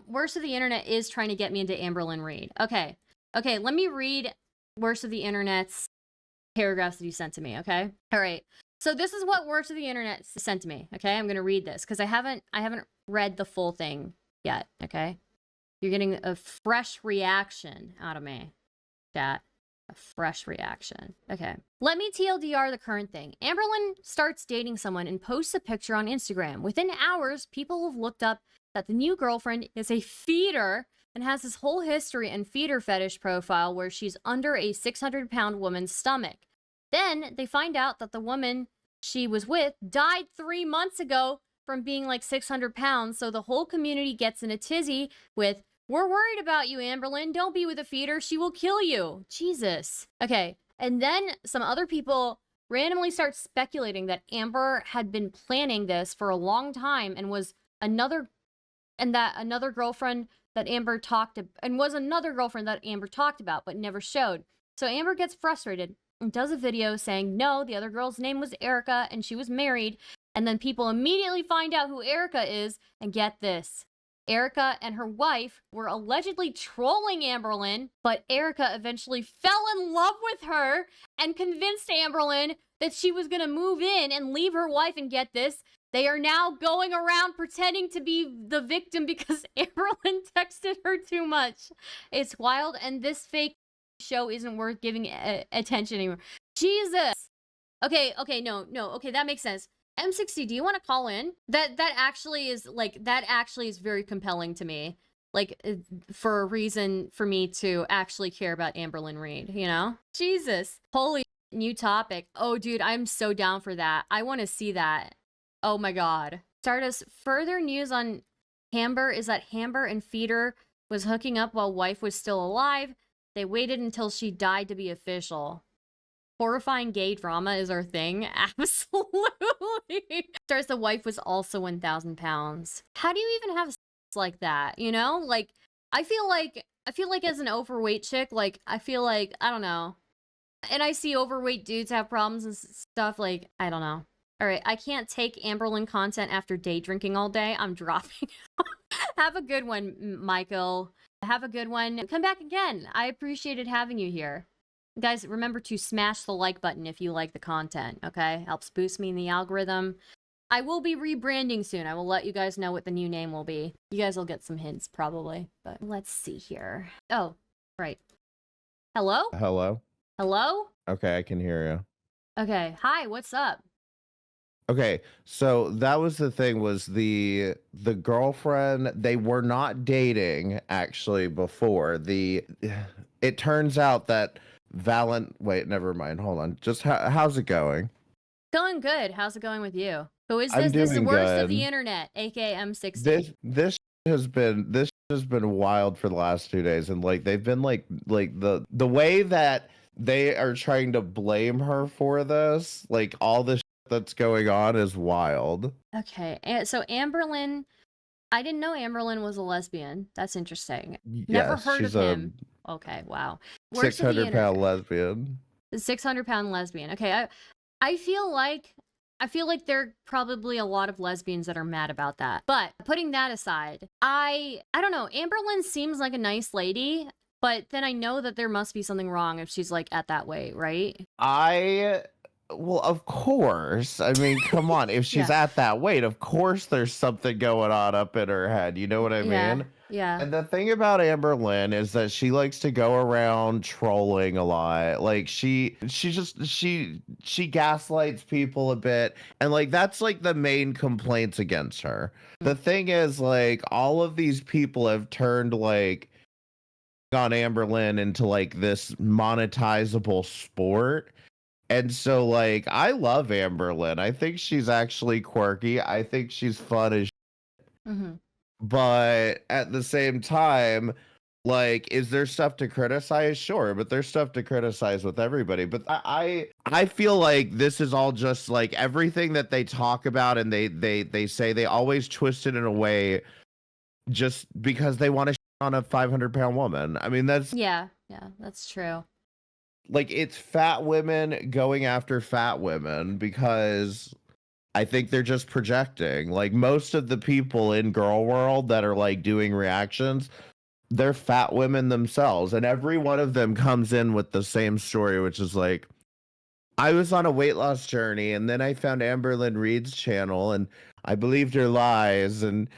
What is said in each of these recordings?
Worst of the Internet is trying to get me into Amberlynn Reid. Okay. Okay, let me read Worst of the Internet's paragraphs that you sent to me, okay? All right. So this is what Worst of the Internet sent to me, okay? I'm going to read this because I haven't read the full thing yet, okay? You're getting a fresh reaction out of me, chat. A fresh reaction. Okay. Let me TLDR the current thing. Amberlynn starts dating someone and posts a picture on Instagram. Within hours, people have looked up that the new girlfriend is a feeder and has this whole history and feeder fetish profile where she's under a 600-pound woman's stomach. Then they find out that the woman she was with died 3 months ago from being like 600 pounds. So the whole community gets in a tizzy with, "We're worried about you, Amberlynn. Don't be with a feeder. She will kill you." Jesus. Okay. And then some other people randomly start speculating that Amber had been planning this for a long time and was another girlfriend that Amber talked about but never showed. So Amber gets frustrated and does a video saying, no, the other girl's name was Erica and she was married. And then people immediately find out who Erica is, and get this. Erica and her wife were allegedly trolling Amberlynn, but Erica eventually fell in love with her and convinced Amberlynn that she was going to move in and leave her wife, and get this. They are now going around pretending to be the victim because Amberlynn texted her too much. It's wild, and this fake show isn't worth giving attention anymore. Jesus. Okay, no. Okay, that makes sense. M60, do you want to call in? That actually is very compelling to me. Like, for a reason for me to actually care about Amberlynn Reid, you know? Jesus. Holy new topic. Oh, dude, I'm so down for that. I want to see that. Oh my god. Stardust, further news on Hamber is that Hamber and Feeder was hooking up while wife was still alive. They waited until she died to be official. Horrifying gay drama is our thing. Absolutely. Starts the wife was also 1,000 pounds. How do you even have sex like that? You know, like I feel like as an overweight chick, like I feel like, I don't know. And I see overweight dudes have problems and stuff. Like, I don't know. All right, I can't take Amberlynn content after day drinking all day. I'm dropping. Have a good one, Michael. Have a good one. Come back again. I appreciated having you here. Guys, remember to smash the like button if you like the content, okay? Helps boost me in the algorithm. I will be rebranding soon. I will let you guys know what the new name will be. You guys will get some hints, probably. But let's see here. Oh, right. Hello? Hello? Hello? Okay, I can hear you. Okay. Hi, what's up? Okay, so that was the thing, was the girlfriend, they were not dating actually before. It turns out that wait, never mind. Hold on. Just how's it going? Going good. How's it going with you? Who is this? I'm This is doing Worst of good. the Internet, aka M60. This has been wild for the last 2 days, and like they've been like the way that they are trying to blame her for this, like all this that's going on is wild. Okay, so Amberlynn, I didn't know Amberlynn was a lesbian. That's interesting. Never Yes, heard she's of him. Okay, wow. 600-pound lesbian. 600-pound lesbian. Okay, I feel like there are probably a lot of lesbians that are mad about that. But putting that aside, I don't know. Amberlynn seems like a nice lady, but then I know that there must be something wrong if she's like at that weight, right? Well, of course. I mean, come on. If she's at that weight, of course there's something going on up in her head. You know what I mean? Yeah. And the thing about Amberlynn is that she likes to go around trolling a lot. Like she gaslights people a bit, and like that's like the main complaints against her. The thing is, like, all of these people have turned like on Amberlynn into like this monetizable sport. And so, like, I love Amberlynn. I think she's actually quirky. I think she's fun as shit. But at the same time, like, is there stuff to criticize? Sure, but there's stuff to criticize with everybody. But I feel like this is all just like everything that they talk about and they say, they always twist it in a way just because they want to shit on a 500-pound woman. I mean, that's that's true. Like, it's fat women going after fat women because I think they're just projecting. Like most of the people in Gorlworld that are like doing reactions, they're fat women themselves, and every one of them comes in with the same story, which is like, I was on a weight loss journey, and then I found Amberlynn Reid's channel, and I believed her lies, and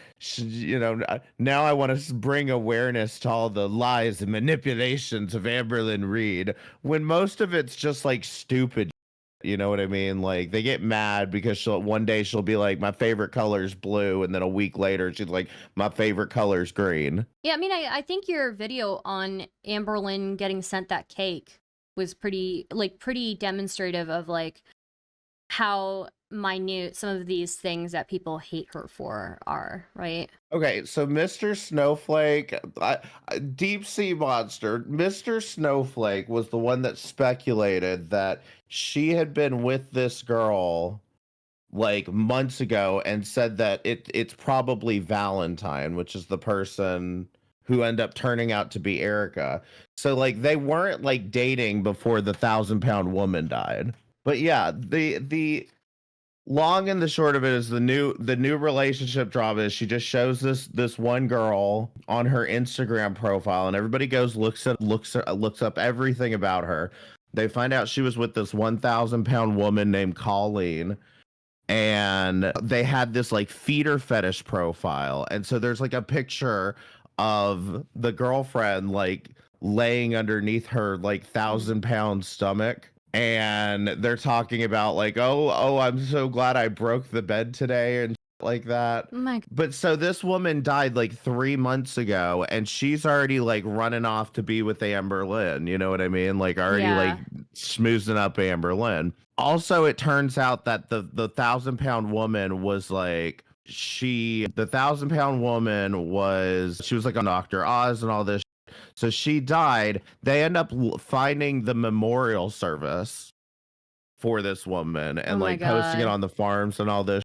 now I want to bring awareness to all the lies and manipulations of Amberlynn Reid, when most of it's just like stupid. You know what I mean? Like they get mad because one day she'll be like, my favorite color is blue, and then a week later she's like, my favorite color is green. Yeah, I mean, I think your video on Amberlynn getting sent that cake was pretty demonstrative of like how minute some of these things that people hate her for are, right? Okay, so Mr. Snowflake, Deep Sea Monster, Mr. Snowflake was the one that speculated that she had been with this girl like months ago and said that it's probably Valentine, which is the person who ended up turning out to be Erica. So like they weren't like dating before the 1,000-pound woman died. But yeah, the long and the short of it is the new relationship drama is she just shows this one girl on her Instagram profile, and everybody goes looks up everything about her. They find out she was with this 1,000-pound woman named Colleen, and they had this like feeder fetish profile. And so there's like a picture of the girlfriend like laying underneath her like 1,000-pound stomach, and they're talking about like, oh, I'm so glad I broke the bed today and like that. But so this woman died like 3 months ago, and she's already like running off to be with Amberlynn. You know what I mean? Like already like schmoozing up Amberlynn. Also, it turns out that the 1,000-pound woman was like, the 1,000-pound woman she was like on Dr. Oz and all this. So she died. They end up finding the memorial service for this woman and like posting it on the farms and all this.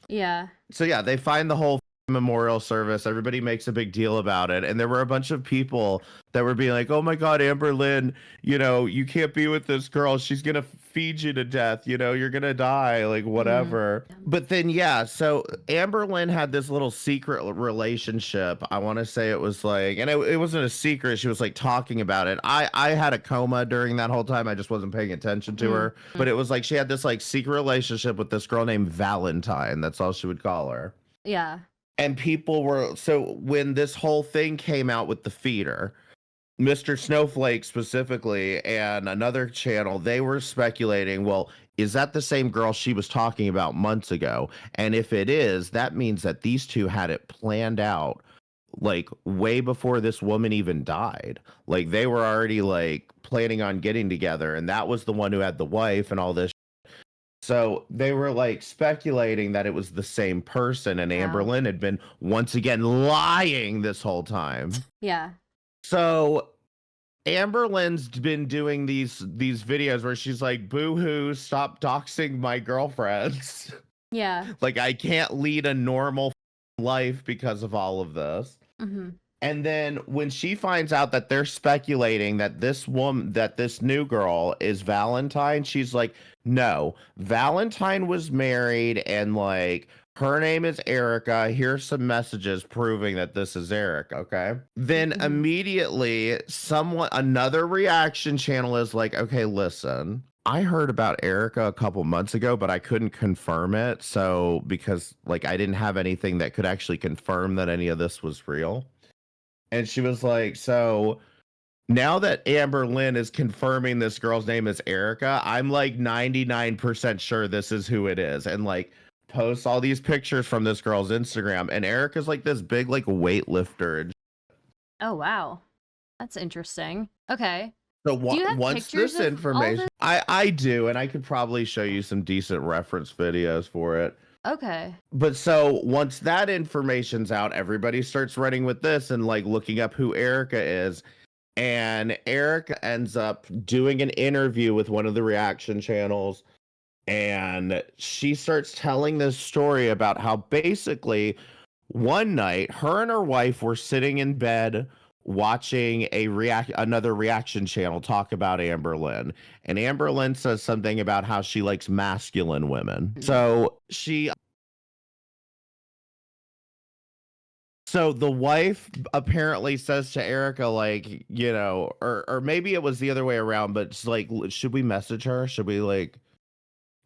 Yeah. So yeah, they find the whole memorial service. Everybody makes a big deal about it, and there were a bunch of people that were being like, oh my god, Amberlynn, you can't be with this girl, she's gonna feed you to death, you're gonna die, like whatever. But then so Amberlynn had this little secret relationship. I want to say it was like, and it wasn't a secret, she was like talking about it. I had a coma during that whole time, I just wasn't paying attention to her. But it was like she had this like secret relationship with this girl named Valentine. That's all she would call her. Yeah. And people so when this whole thing came out with the feeder, Mr. Snowflake specifically and another channel, they were speculating, well, is that the same girl she was talking about months ago? And if it is, that means that these two had it planned out like way before this woman even died. Like they were already like planning on getting together, and that was the one who had the wife and all this. So they were like speculating that it was the same person, and Amberlynn had been once again lying this whole time. Yeah. So Amberlynn's been doing these videos where she's like, boo-hoo, stop doxing my girlfriends. Yeah. Like I can't lead a normal life because of all of this. And then when she finds out that they're speculating that this new girl is Valentine, she's like, no, Valentine was married and like her name is Erica. Here's some messages proving that this is Erica. Okay. Then immediately another reaction channel is like, okay, listen, I heard about Erica a couple months ago, but I couldn't confirm it. So because like I didn't have anything that could actually confirm that any of this was real. And she was like, so now that Amberlynn is confirming this girl's name is Erica, I'm like 99% sure this is who it is. And like posts all these pictures from this girl's Instagram. And Erica's like this big like weightlifter. Oh, wow. That's interesting. Okay. So once this information, I do, and I could probably show you some decent reference videos for it. Okay. But so once that information's out, everybody starts running with this and like looking up who Erica is. And Erica ends up doing an interview with one of the reaction channels. And she starts telling this story about how basically one night her and her wife were sitting in bed watching another reaction channel talk about Amberlynn, and Amberlynn says something about how she likes masculine women. So the wife apparently says to Erica, like, you know, or maybe it was the other way around, but it's like, should we message her? Should we, like,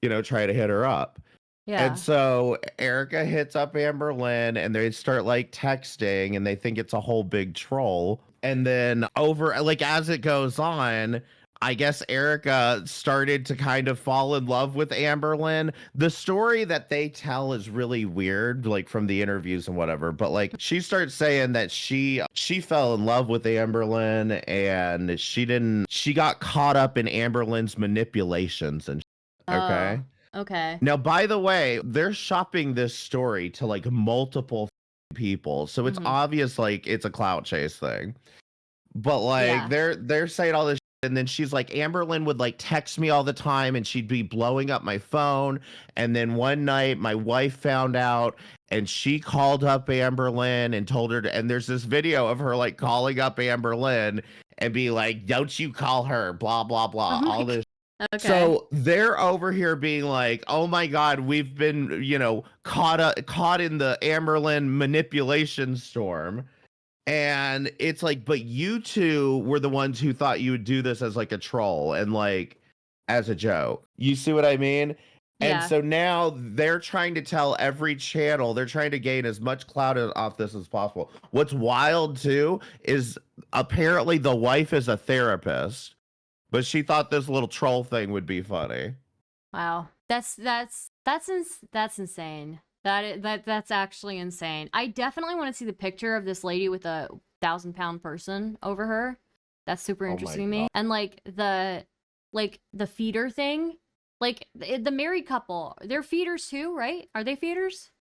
you know, try to hit her up? And Yeah. so Erica hits up Amberlynn and they start like texting and they think it's a whole big troll. And then like as it goes on, I guess Erica started to kind of fall in love with Amberlynn. The story that they tell is really weird, like from the interviews and whatever. But like she starts saying that she fell in love with Amberlynn and she got caught up in Amberlynn's manipulations and okay. Okay. Now, by the way, they're shopping this story to like multiple people. So it's obvious like it's a clout chase thing. But like they're saying all this shit, and then she's like, Amberlynn would like text me all the time and she'd be blowing up my phone. And then one night my wife found out and she called up Amberlynn and told her and there's this video of her like calling up Amberlynn and be like, don't you call her, blah, blah, blah, all this. Okay. So they're over here being like, oh my God, we've been, you know, caught in the Amberlynn manipulation storm. And it's like, but you two were the ones who thought you would do this as like a troll and like as a joke. You see what I mean? And so now they're trying to tell every channel, they're trying to gain as much clout off this as possible. What's wild too is apparently the wife is a therapist. But she thought this little troll thing would be funny. Wow, that's insane. That's actually insane. I definitely want to see the picture of this lady with a 1,000-pound person over her. That's super interesting to me. And like the feeder thing, like the married couple, they're feeders too, right? Are they feeders?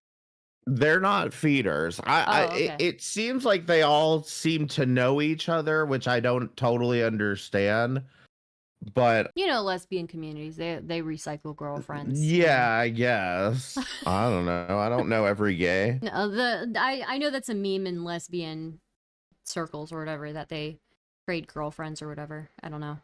They're not feeders. It seems like they all seem to know each other, which I don't totally understand. But you know, lesbian communities, they recycle girlfriends. Yeah, I guess. I don't know. I don't know every gay. No, I know that's a meme in lesbian circles or whatever, that they trade girlfriends or whatever. I don't know,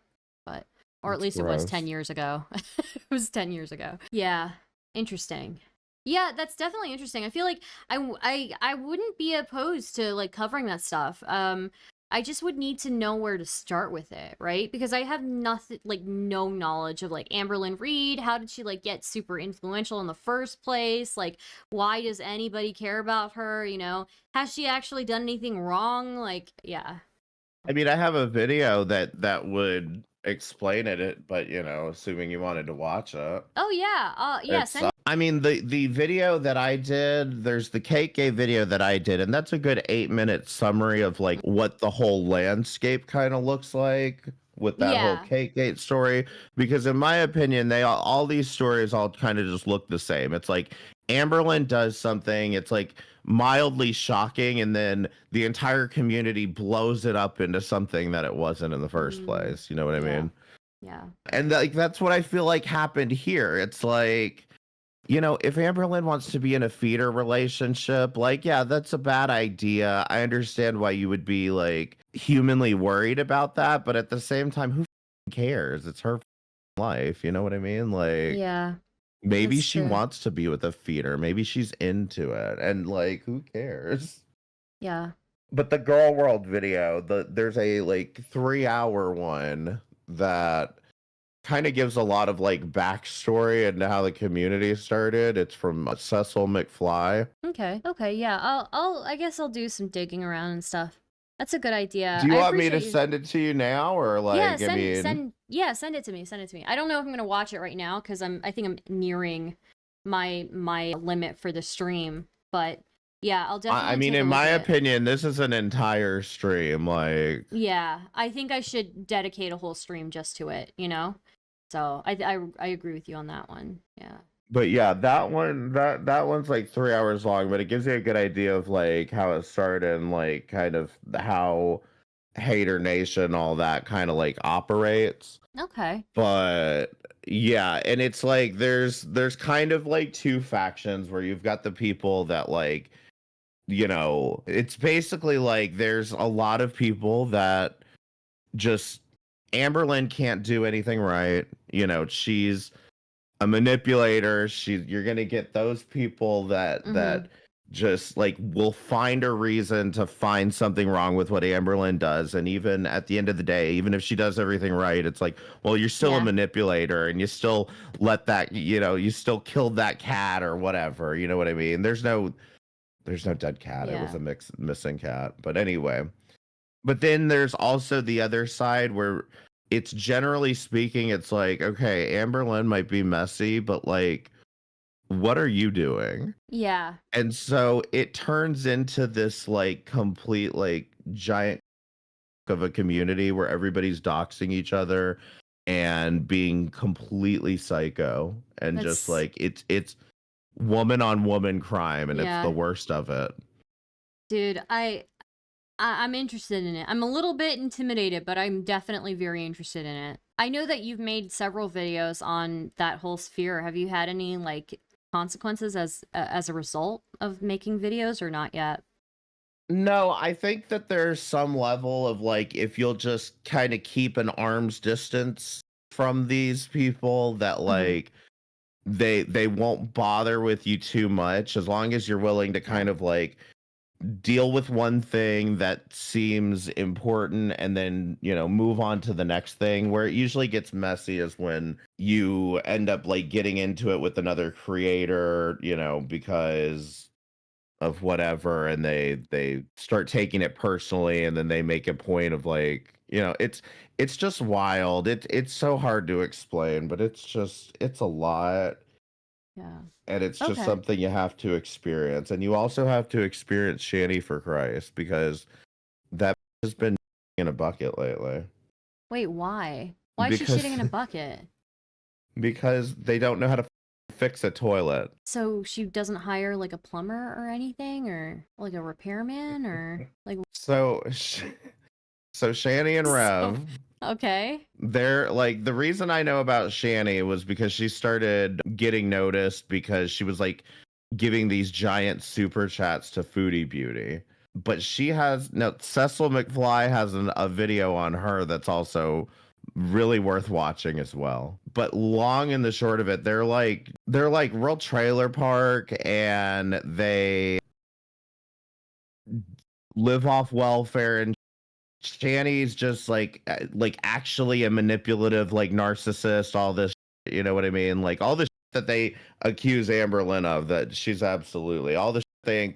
but or at least gross. It was 10 years ago. It was 10 years ago. Yeah, interesting. Yeah, that's definitely interesting. I feel like I wouldn't be opposed to like covering that stuff. I just would need to know where to start with it, right? Because I have nothing, like no knowledge of like Amberlynn Reid. How did she like get super influential in the first place? Like, why does anybody care about her? You know, has she actually done anything wrong? Like, yeah. I mean, I have a video that would explain it, but you know, assuming you wanted to watch it. Oh yeah, yeah. I mean, the video that I did, there's the Cake Gay video that I did, and that's a good 8-minute summary of like what the whole landscape kind of looks like with that whole Cake Gate story. Because in my opinion, all these stories all kind of just look the same. It's like Amberlynn does something, it's like mildly shocking, and then the entire community blows it up into something that it wasn't in the first place. You know what I mean? Yeah. And like that's what I feel like happened here. It's like, you know, if Amberlynn wants to be in a feeder relationship, like, yeah, that's a bad idea. I understand why you would be like humanly worried about that, but at the same time, who cares? It's her life. You know what I mean? Like, yeah. Maybe she wants to be with a feeder. Maybe she's into it. And like, who cares? Yeah. But the Gorlworld video, there's a like 3-hour one that kind of gives a lot of like backstory and how the community started. It's from Cecil McFly. Okay, yeah. I guess I'll do some digging around and stuff. That's a good idea. Do you want me to send it to you now, or like? Yeah, send it to me. Send it to me. I don't know if I'm gonna watch it right now because I think I'm nearing my limit for the stream. But yeah, I'll definitely. I mean, in my opinion, this is an entire stream. Like. Yeah, I think I should dedicate a whole stream just to it. You know, so I agree with you on that one. Yeah. But yeah, that one's like 3 hours long, but it gives you a good idea of like how it started and like kind of how Hater Nation, all that kind of like operates. Okay. But yeah, and it's like there's kind of like two factions where you've got the people that like it's basically like there's a lot of people that just Amberlynn can't do anything right. She's a manipulator. You're gonna get those people that just like will find a reason to find something wrong with what Amberlynn does. And even at the end of the day, even if she does everything right, it's like, well, you're still a manipulator and you still let that, you still killed that cat or whatever. You know what I mean? There's no dead cat. It was a missing cat. But anyway. But then there's also the other side where it's generally speaking, it's like, okay, Amberlynn might be messy, but like, what are you doing? Yeah. And so it turns into this like complete like giant of a community where everybody's doxing each other and being completely psycho and just like it's woman on woman crime, and it's the worst of it. Dude, I'm interested in it. I'm a little bit intimidated, but I'm definitely very interested in it. I know that you've made several videos on that whole sphere. Have you had any like consequences as a result of making videos, or not yet? No, I think that there's some level of like, if you'll just kind of keep an arm's distance from these people, that like they won't bother with you too much, as long as you're willing to kind of like deal with one thing that seems important and then move on to the next thing. Where it usually gets messy is when you end up like getting into it with another creator, because of whatever, and they start taking it personally, and then they make a point of like, it's just wild. It's so hard to explain, but it's a lot. Yeah. And it's just something you have to experience. And you also have to experience ShannyForChrist, because that has been in a bucket lately. Wait, why? Why is she shitting in a bucket? Because they don't know how to fix a toilet. So she doesn't hire like a plumber or anything, or like a repairman, or like... So Shanny and Rev. Okay. They're like, the reason I know about Shanny was because she started getting noticed because she was like giving these giant super chats to Foodie Beauty. But Cecil McFly has a video on her that's also really worth watching as well. But long and the short of it, they're like real trailer park, and they live off welfare, and Shanny's just like actually a manipulative like narcissist, all this, you know what I mean? Like all the that they accuse Amberlynn of, that she's absolutely, all the they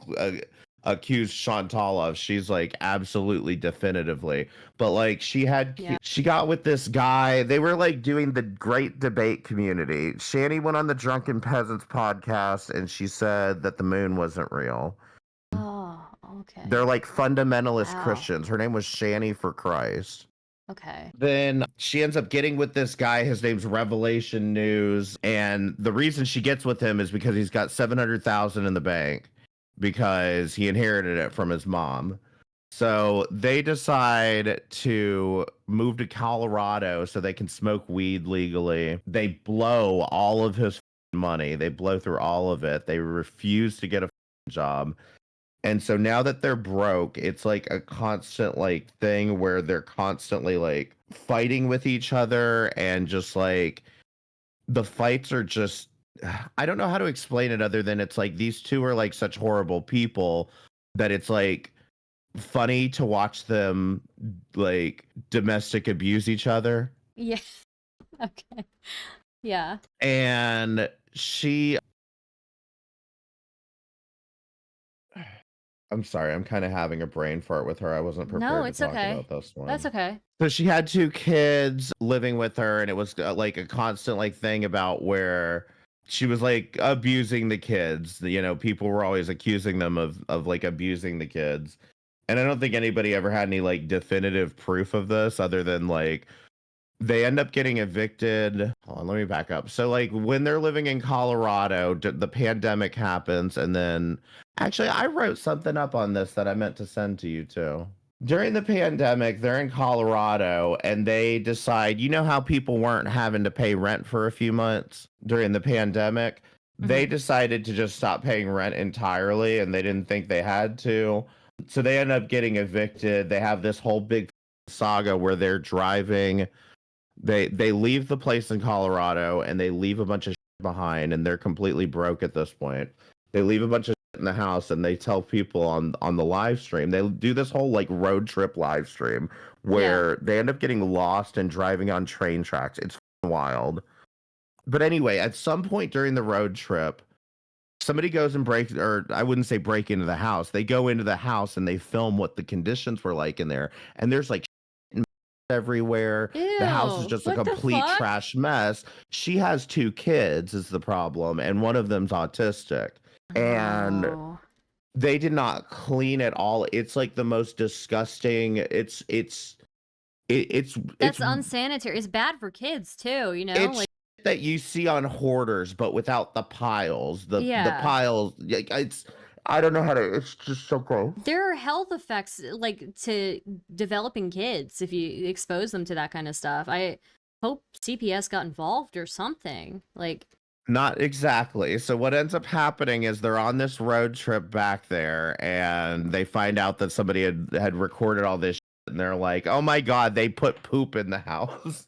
accuse Chantal of, she's like absolutely definitively. But like she got with this guy, they were like doing the great debate community. Shanny went on the Drunken Peasants podcast and she said that the moon wasn't real. Okay. They're like fundamentalist Christians. Her name was ShannyForChrist. Okay. Then she ends up getting with this guy. His name's Revelation News. And the reason she gets with him is because he's got $700,000 in the bank, because he inherited it from his mom. So they decide to move to Colorado so they can smoke weed legally. They blow all of his money. They blow through all of it. They refuse to get a job. And so now that they're broke, it's like a constant like thing where they're constantly like fighting with each other, and just like the fights are just, I don't know how to explain it other than it's like these two are like such horrible people that it's like funny to watch them like domestic abuse each other. Yeah. Okay. Yeah. And I'm sorry, I'm kind of having a brain fart with her. I wasn't prepared to talk about this one. That's okay. So she had 2 kids living with her, and it was like a constant like thing about where she was like abusing the kids. People were always accusing them of like abusing the kids. And I don't think anybody ever had any like definitive proof of this, other than like they end up getting evicted. Hold on, let me back up. So like when they're living in Colorado, the pandemic happens, and then actually I wrote something up on this that I meant to send to you too. During the pandemic, they're in Colorado, and they decide, how people weren't having to pay rent for a few months during the pandemic? they decided to just stop paying rent entirely, and they didn't think they had to. So they end up getting evicted. They have this whole big saga where they're driving. They leave the place in Colorado and they leave a bunch of shit behind, and they're completely broke at this point. They leave a bunch of shit in the house and they tell people on the live stream. They do this whole like road trip live stream where they end up getting lost and driving on train tracks. It's wild. But anyway, at some point during the road trip, somebody goes and breaks, or I wouldn't say break into the house. They go into the house and they film what the conditions were like in there. And there's like everywhere. Ew, the house is just a what the complete fuck? trash mess. She has 2 kids is the problem, and one of them's autistic. And Oh. they did not clean it all. It's like the most disgusting. It's That's unsanitary. It's bad for kids too, you know? it's Like, that you see on Hoarders, but without the piles. The piles. It's I don't know how to. It's just so gross. there are health effects like to developing kids if you expose them to that kind of stuff. I hope CPS got involved or something. Like, Not exactly. So what ends up happening is they're on this road trip back there, and they find out that somebody had recorded all this shit, and they're like, "Oh my god, they put poop in the house."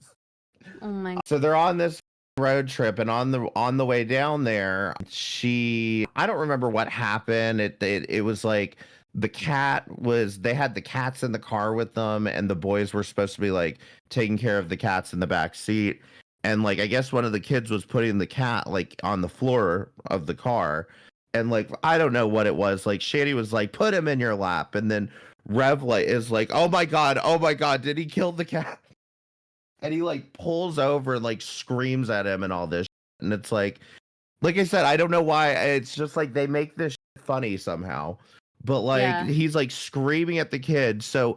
oh my god. So they're on this road trip, and on the way down there, I don't remember what happened. It was like they had the cats in the car with them, and the boys were supposed to be like taking care of the cats in the back seat. And like I guess one of the kids was putting the cat like on the floor of the car, and like I don't know what it was. Like Shanny was like, "Put him in your lap," and then Rev is like, oh my god, did he kill the cat?" And he like pulls over and like screams at him and all this shit. And it's like I said, I don't know why. It's just like they make this shit funny somehow, but like he's like screaming at the kid. So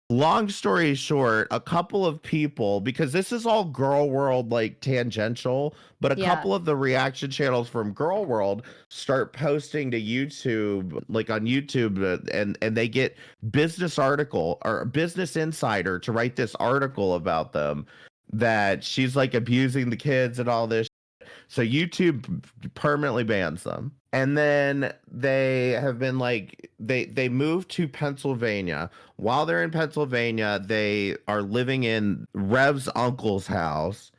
long story short, a couple of people, because this is all Gorlworld like tangential, but a couple of the reaction channels from Gorlworld start posting to YouTube, like on YouTube, and they get Business Insider to write this article about them, that she's like abusing the kids and all this. So YouTube permanently bans them. And then they have been like, they moved to Pennsylvania. While they're in Pennsylvania, they are living in Rev's uncle's house.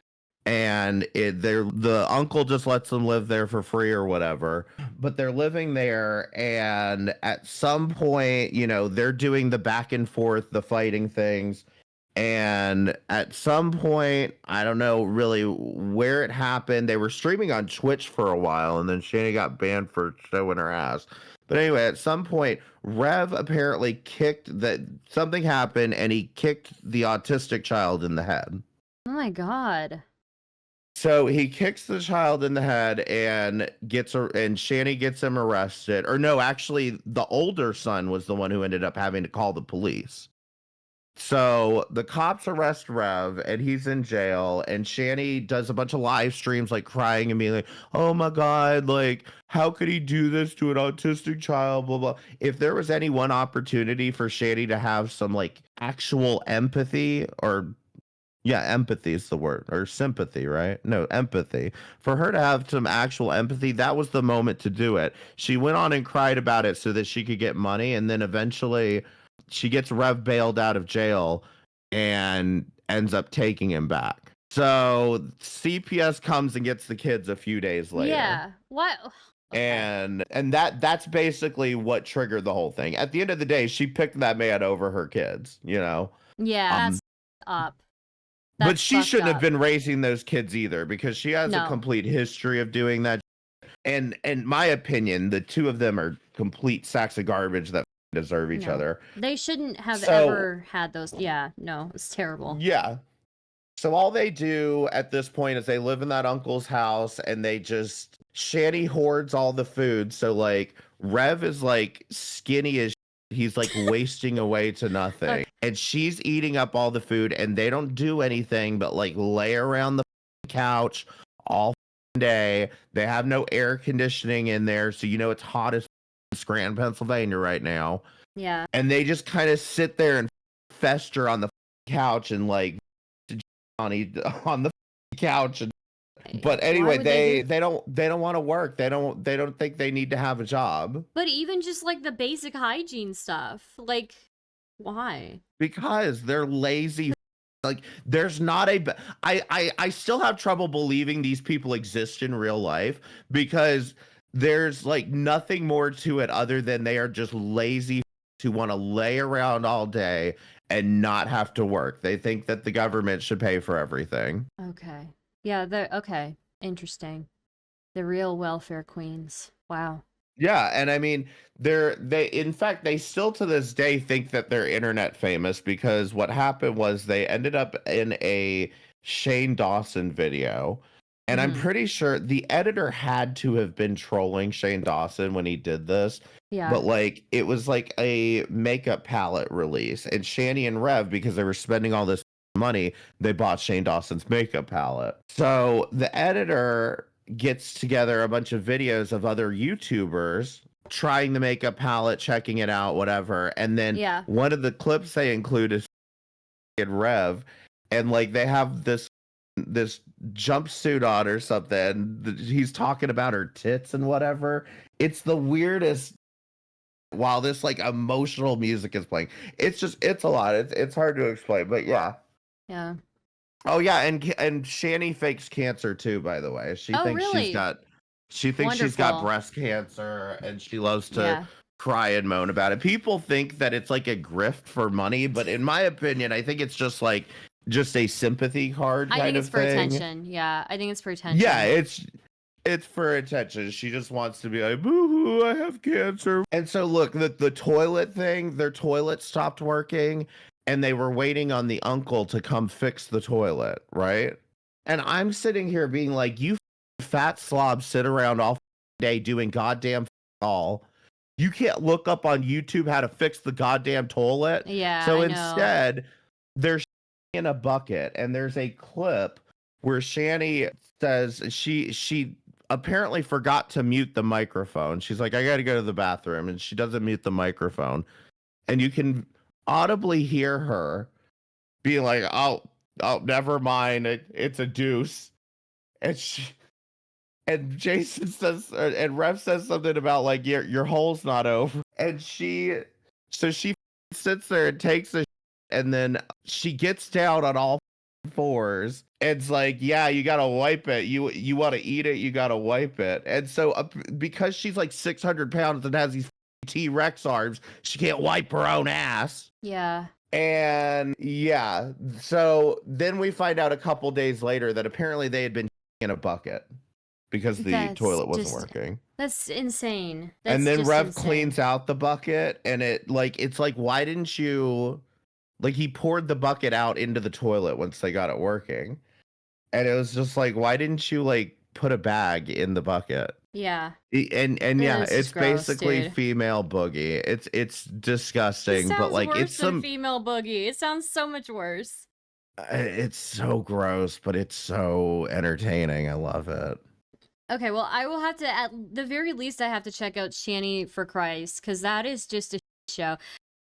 And the uncle just lets them live there for free or whatever. But they're living there. And at some point, you know, they're doing the back and forth, the fighting things. And at some point, I don't know really where it happened. They were streaming on Twitch for a while, and then Shanny got banned for showing her ass. But anyway, at some point, Rev apparently something happened, and he kicked the autistic child in the head. Oh my god. So he kicks the child in the head and Shanny gets him arrested. Or no, actually, the older son was the one who ended up having to call the police. So the cops arrest Rev and he's in jail, and Shanny does a bunch of live streams like crying and being like, oh my god, like how could he do this to an autistic child, blah blah. If there was any one opportunity for Shanny to have some like actual empathy, or empathy is the word, or sympathy, right? No, empathy. For her to have some actual empathy, that was the moment to do it. She went on and cried about it so that she could get money, and then eventually she gets Rev bailed out of jail and ends up taking him back. So CPS comes and gets the kids a few days later. Yeah. What? And that's basically what triggered the whole thing. At the end of the day, she picked that man over her kids, you know? Yeah, that's up. But she shouldn't have been raising those kids either, because she has a No. complete history of doing that. And in my opinion, the two of them are complete sacks of garbage that deserve each other. They shouldn't have ever had those. Yeah, no, it's terrible. Yeah. So all they do at this point is they live in that uncle's house, and Shanny hoards all the food. So like Rev is like skinny as he's like wasting away to nothing. And she's eating up all the food, and they don't do anything but like lay around the couch all day. They have no air conditioning in there, so you know it's hot as Scranton, Pennsylvania right now. Yeah. And they just kind of sit there and fester on the couch and like on the couch. And But Why anyway, would they do? they don't want to work. They don't think they need to have a job. But even just like the basic hygiene stuff, like, why? Because they're lazy. Like, there's not I still have trouble believing these people exist in real life, because there's like nothing more to it other than they are just lazy who want to lay around all day and not have to work. They think that the government should pay for everything. Okay. Yeah, they're okay. Interesting. The real welfare queens. Wow. Yeah, and I mean, they in fact they still to this day think that they're internet famous, because what happened was they ended up in a Shane Dawson video. And I'm Mhm. pretty sure the editor had to have been trolling Shane Dawson when he did this. Yeah. But like it was like a makeup palette release, and Shanny and Rev, because they were spending all this money, they bought Shane Dawson's makeup palette. So the editor gets together a bunch of videos of other YouTubers trying the makeup palette, checking it out, whatever. And then Yeah. one of the clips they include is Rev, and like they have this jumpsuit on or something. He's talking about her tits and whatever. It's the weirdest, while this like emotional music is playing. It's a lot. It's hard to explain, but yeah. Yeah. Oh yeah, and Shanny fakes cancer too, by the way. She Oh, thinks really? she's got Wonderful. breast cancer, and she loves to Yeah. cry and moan about it. People think that it's like a grift for money, but in my opinion, I think it's just a sympathy card I think kind it's of for thing. attention. Yeah, I think it's for attention. Yeah, it's for attention. She just wants to be like, boo-hoo, I have cancer. And so look, the toilet thing, their toilet stopped working, and they were waiting on the uncle to come fix the toilet, right? And I'm sitting here being like, you fat slobs sit around all day doing goddamn all. You can't look up on YouTube how to fix the goddamn toilet. Yeah. So I know. instead, they're in a bucket, and there's a clip where Shanny says she apparently forgot to mute the microphone. She's like, I gotta go to the bathroom, and she doesn't mute the microphone. And you can audibly hear her being like, oh, never mind, it's a deuce. And Jason says, and Rev says something about like your hole's not over. And she sits there and takes a, and then she gets down on all fours. And it's like, yeah, you gotta wipe it. You want to eat it, you gotta wipe it. And so because she's like 600 pounds and has these T-Rex arms, she can't wipe her own ass. Yeah. And yeah, so then we find out a couple days later that apparently they had been in a bucket because the toilet wasn't working. That's insane. And then Rev cleans out the bucket, and it's like, why didn't you, like, he poured the bucket out into the toilet once they got it working. And it was just like, why didn't you like put a bag in the bucket? Yeah. And yeah, it's gross, basically dude. female boogie. It's disgusting, It but like worse it's than female boogie. It sounds so much worse. It's so gross, but it's so entertaining. I love it. Okay, well, I will have to, at the very least, I have to check out ShannyForChrist, because that is just a show.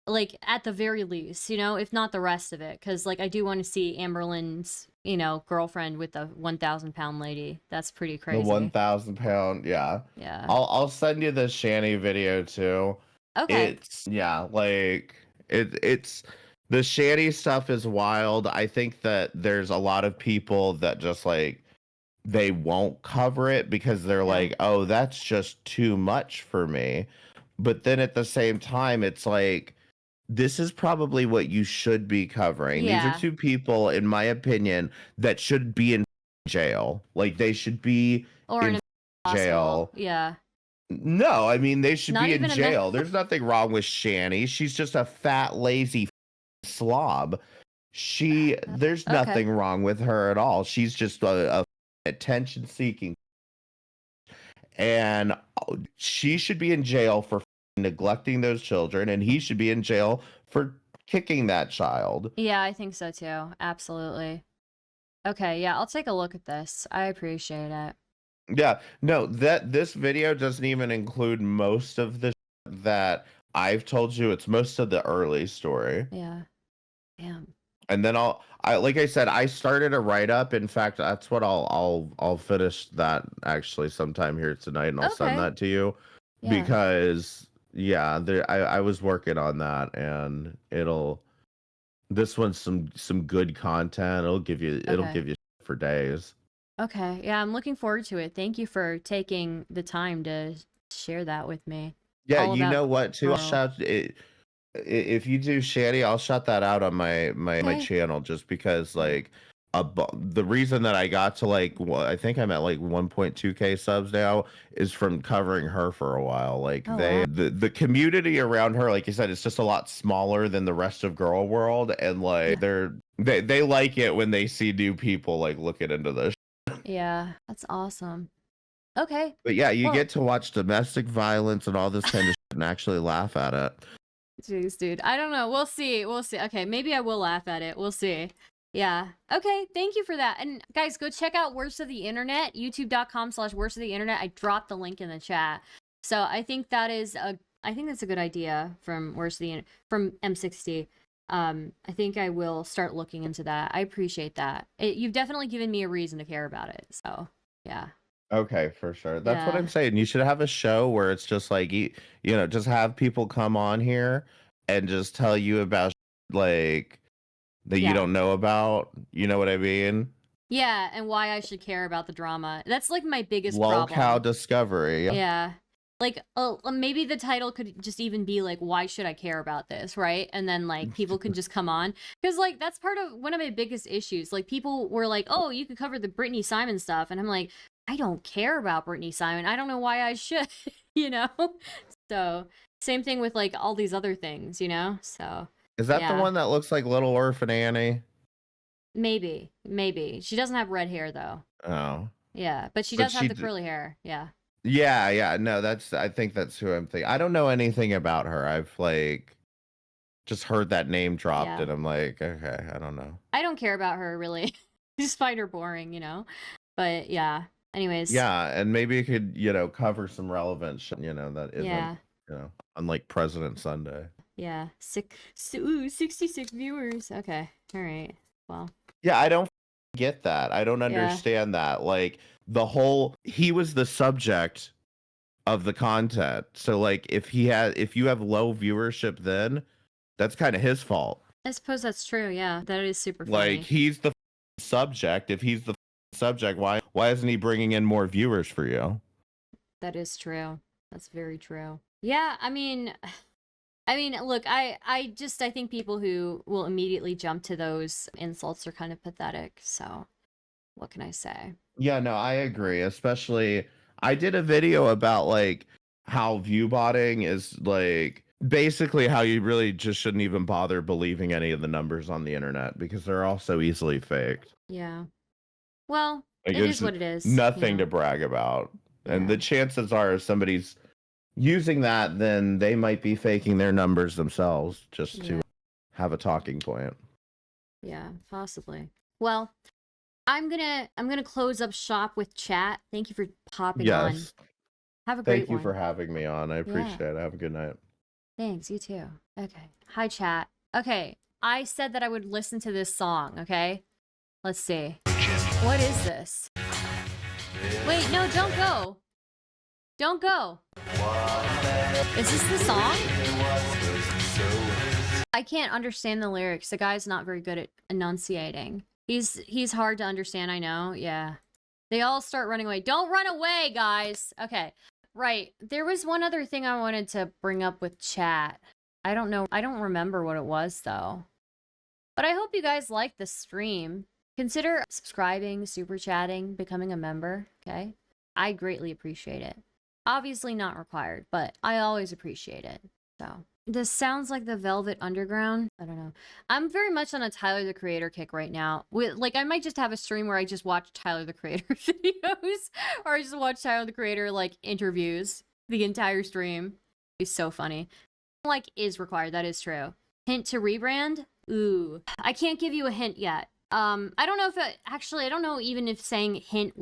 Like, at the very least, you know, if not the rest of it, because, like, I do want to see Amberlynn's, you know, girlfriend with the 1,000-pound lady. That's pretty crazy. The 1,000-pound, yeah. Yeah. I'll send you the Shanny video too. Okay. It's like it's the Shanny stuff is wild. I think that there's a lot of people that just like they won't cover it because they're like, oh, that's just too much for me. But then at the same time, it's like, this is probably what you should be covering. Yeah. These are two people, in my opinion, that should be in jail. Like, they should be in jail. Yeah. No, I mean, they should Not be in even jail. There's nothing wrong with Shanny. She's just a fat, lazy slob. There's nothing wrong with her at all. She's just a attention-seeking. And she should be in jail for neglecting those children, and he should be in jail for kicking that child. Yeah, I think so too. Absolutely. Okay, yeah, I'll take a look at this. I appreciate it. Yeah, no, this video doesn't even include most of the that I've told you. It's most of the early story. Yeah. Damn. And then like I said, I started a write up. In fact, that's what I'll finish that actually sometime here tonight, and I'll send Okay. that to you Yeah. because yeah, I was working on that, and this one's some good content. It'll Okay. give you for days. Okay. Yeah, I'm looking forward to it. Thank you for taking the time to share that with me. Yeah, All you about know what too? I'll Gorlworld. shout it. If you do Shanny, I'll shout that out on my Okay. channel just because Yeah. like the reason that I got to like I think I'm at like 1.2k subs now is from covering her for a while. Like Oh, wow. the community around her, like you said, it's just a lot smaller than the rest of Gorlworld, and like Yeah. they like it when they see new people like looking into this. Yeah, that's awesome. Okay. But yeah, you Well, get to watch domestic violence and all this kind of shit and actually laugh at it. jeez, dude. I don't know. We'll see. We'll see. Okay, maybe I will laugh at it. We'll see. Yeah. Okay, thank you for that. And guys, go check out Worst of the Internet, youtube.com/worst of the internet. I dropped the link in the chat. So I think that's a good idea from from M60. I think I will start looking into that. I appreciate that. You've definitely given me a reason to care about it. So, yeah. Okay, for sure. That's what Yeah. I'm saying. You should have a show where it's just like just have people come on here and just tell you about like that you Yeah. don't know about. You know what I mean? Yeah, and why I should care about the drama. That's like my biggest Lol cow problem. discovery. Yeah. Like, maybe the title could just even be like, why should I care about this, right? And then like people can just come on, because like that's part of one of my biggest issues. Like people were like, oh, you could cover the Britney Simon stuff, and I'm like, I don't care about Britney Simon. I don't know why I should, you know. So same thing with like all these other things, you know. So Is that the yeah, one that looks like Little Orphan Annie? maybe she doesn't have red hair though. Oh. Yeah, but she But does have the curly hair. Yeah. Yeah. No, I think that's who I'm thinking. I don't know anything about her. I've like just heard that name dropped Yeah. and I'm like, okay, I don't know. I don't care about her really. I just find her boring, you know. But yeah. Anyways. Yeah, and maybe it could, cover some relevant shit, that isn't, Yeah. unlike President Sunday. Yeah. 66 viewers. Okay. All right. Well. Yeah, I don't get that. I don't Yeah. understand that. Like he was the subject of the content. So like if you have low viewership then that's kind of his fault. I suppose that's true. Yeah. That is super funny. Like he's the subject. If he's the subject, why isn't he bringing in more viewers for you? That is true. That's very true. Yeah, I mean, look, I think people who will immediately jump to those insults are kind of pathetic. So, what can I say? Yeah, no, I agree. Especially, I did a video about like how view botting is like basically how you really just shouldn't even bother believing any of the numbers on the internet because they're all so easily faked. Yeah. Well, Like, it is what it is. Nothing to brag about. And the chances are if somebody's using that, then they might be faking their numbers themselves just to have a talking point. Yeah, possibly. Well, I'm gonna close up shop with chat. Thank you for popping on. Have a great one. Thank you for having me on. I appreciate it. Have a good night. Thanks, you too. Okay. Hi, chat. Okay, I said that I would listen to this song, okay? Let's see. What is this? Wait, no, don't go. Don't go. Is this the song? I can't understand the lyrics. The guy's not very good at enunciating. He's hard to understand, I know. Yeah. They all start running away. Don't run away, guys. Okay. Right. There was one other thing I wanted to bring up with chat. I don't know. I don't remember what it was, though. But I hope you guys liked the stream. Consider subscribing, super chatting, becoming a member, okay? I greatly appreciate it. Obviously not required, but I always appreciate it. So, this sounds like the Velvet Underground. I don't know. I'm very much on a Tyler, the Creator kick right now. Like, I might just have a stream where I just watch Tyler, the Creator videos. Or I just watch Tyler, the Creator, like, interviews the entire stream. It's so funny. Like, is required. That is true. Hint to rebrand? Ooh. I can't give you a hint yet. I don't know if I don't know even if saying hint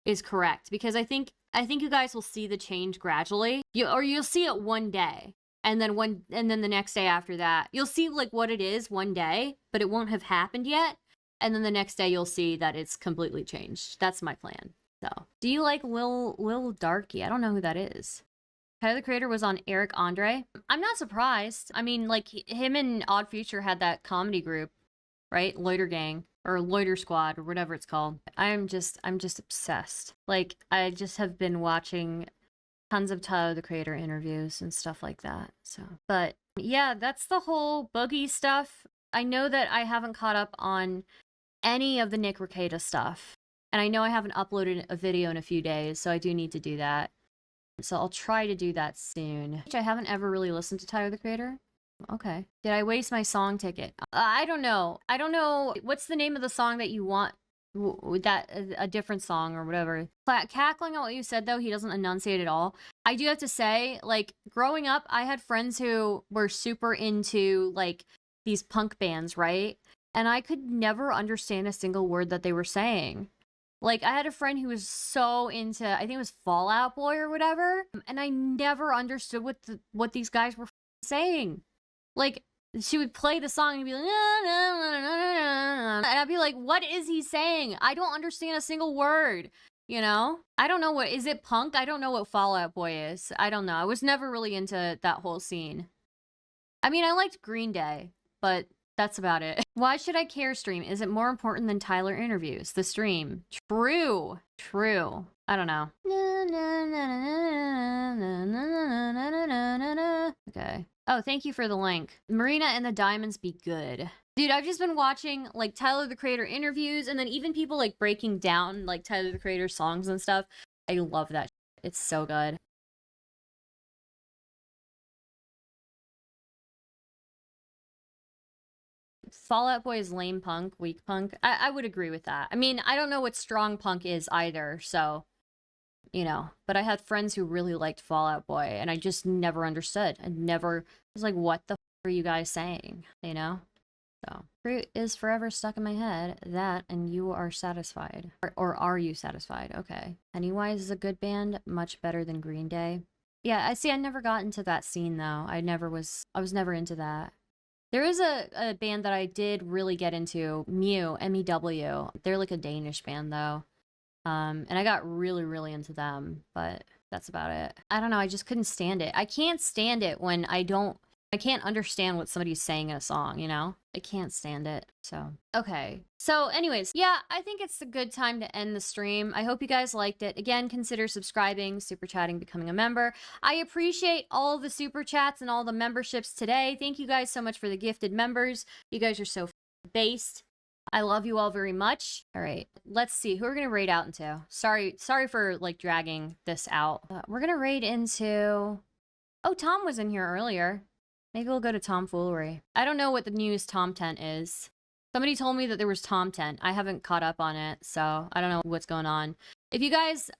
is correct, because I think you guys will see the change gradually. You'll see it one day. And then the next day after that, you'll see like what it is one day, but it won't have happened yet. And then the next day you'll see that it's completely changed. That's my plan. So, do you like Lil Darky? I don't know who that is. Tyler the Creator was on Eric Andre. I'm not surprised. I mean, like him and Odd Future had that comedy group, right? Loiter Gang or Loiter Squad or whatever it's called. I'm just obsessed. Like I just have been watching tons of Tyler the Creator interviews and stuff like that. So, but yeah, that's the whole Boogie stuff. I know that I haven't caught up on any of the Nick Rekieta stuff. And I know I haven't uploaded a video in a few days, so I do need to do that. So I'll try to do that soon. I haven't ever really listened to Tyler the Creator. Okay. Did I waste my song ticket? I don't know. I don't know. What's the name of the song that you want? That a different song or whatever. Cackling on what you said though, he doesn't enunciate at all. I do have to say, like, growing up, I had friends who were super into like these punk bands, right? And I could never understand a single word that they were saying. Like, I had a friend who was so into, I think it was Fall Out Boy or whatever, and I never understood what these guys were saying. Like, she would play the song and be like, and I'd be like, what is he saying? I don't understand a single word, you know? I don't know is it punk? I don't know what Fall Out Boy is. I don't know. I was never really into that whole scene. I mean, I liked Green Day, but that's about it. Why should I care stream? Is it more important than Tyler interviews? The stream. True. True. I don't know. Okay. Oh, thank you for the link. Marina and the Diamonds be good. Dude, I've just been watching like Tyler the Creator interviews and then even people like breaking down like Tyler the Creator songs and stuff. I love that shit. It's so good. Fall Out Boy is lame punk, weak punk. I would agree with that. I mean, I don't know what strong punk is either, so, you know. But I had friends who really liked Fall Out Boy, and I just never understood. I was like, what the f are you guys saying, you know? So, Fruit is forever stuck in my head. That, and You Are Satisfied. Or Are You Satisfied? Okay. Pennywise is a good band, much better than Green Day. Yeah, I never got into that scene, though. I was never into that. There is a band that I did really get into, Mew, M-E-W. They're like a Danish band, though. And I got really, really into them, but that's about it. I don't know, I just couldn't stand it. I can't stand it when I can't understand what somebody's saying in a song, you know? I can't stand it, so. Okay, so anyways, yeah, I think it's a good time to end the stream. I hope you guys liked it. Again, consider subscribing, super chatting, becoming a member. I appreciate all the super chats and all the memberships today. Thank you guys so much for the gifted members. You guys are so based. I love you all very much. All right, let's see who we're gonna raid out into. Sorry for like dragging this out. We're gonna raid into, oh, Tom was in here earlier. Maybe we'll go to Tomfoolery. I don't know what the newest Tom tent is. Somebody told me that there was Tom tent. I haven't caught up on it, so I don't know what's going on. If you guys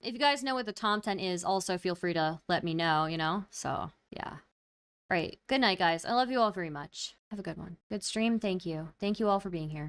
know what the Tom tent is, also feel free to let me know, you know? So, yeah. All right. Good night, guys. I love you all very much. Have a good one. Good stream. Thank you. Thank you all for being here.